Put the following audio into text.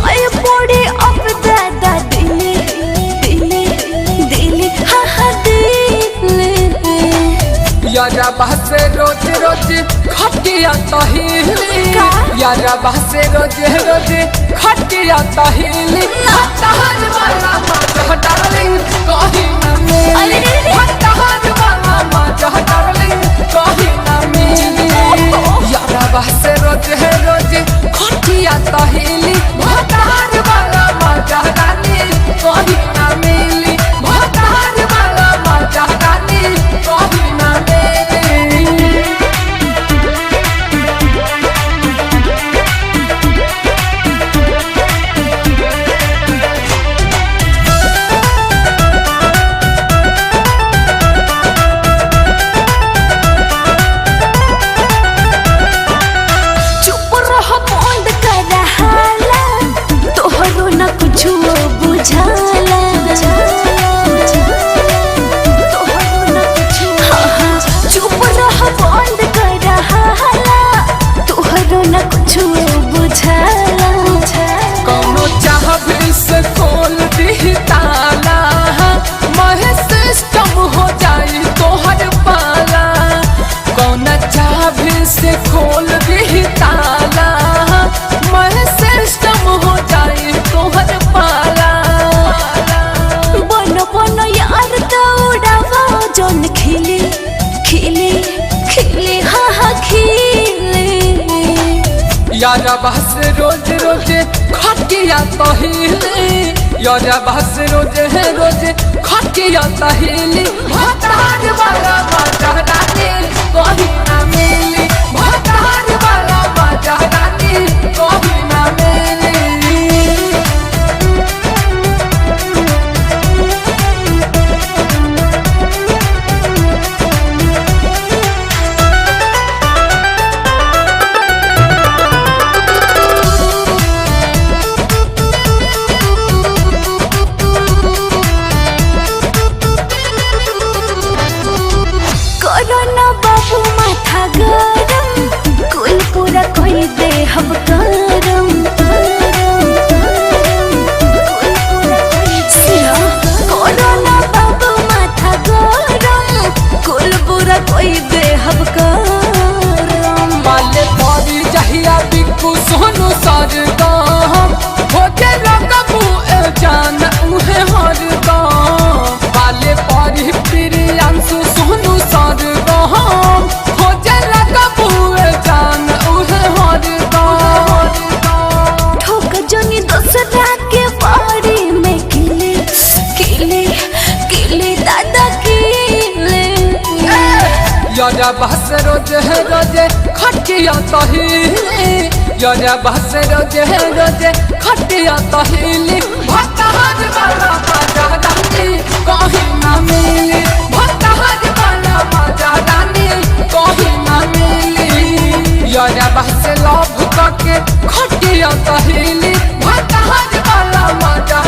जाए पड़े अब दादा दिले दिले दिले हाँ हाँ दिले। यारा बहसे रोज रोज खटिया तहिली यारा बहसे रोज रोज खटिया तहिली हतार वाला मजा डार्लिंग कहीं ना मिली हतार वाला मजा डार्लिंग कहीं ना मिली। यारा बहसे रोज रोज खटिया तहिली हतार वाला मजा डार्लिंग कहीं ना मिली हतार वाला मजा डार्लिंग कहीं ना मिली। से खोल दी ताला मैं सिस्टम हो जाए तोहर पाला। बन बन यार दौड़ावा जौन खिले खिले खिले हाँ हाँ खिले। यारा बहस रोज रोज खटिया तहिली यारा बहस रोज रोज खटिया तहिली हतार वाला मजा डार्लिंग कहीं ना मिली हतार वाला मजा डार्लिंग कहीं ना मिली। कोरोना बाबू माथा गरम कुल पूरा कोई दे हम करम कोरोना बाबू माथा गरम कुल पूरा कोई दे हम करम। माले परी जहिया बिकू सोनू सरगम हो के रकबू जान उहे हरदम माले परी प्रियांशु सोनू सरगम हो के रकबू जान उहे हरदम। ठोक जनी दूसरा के बारी में किले किले किले दादा किले। यारा बहस रोज रोज खटिया तहिली यारा बहस रोज रोज खटिया तहिली हतार वाला मजा डार्लिंग कहीं ना मिली हतार वाला मजा डार्लिंग कहीं ना मिली। यारा बहस लव करके खटिया तहिली हतार वाला मजा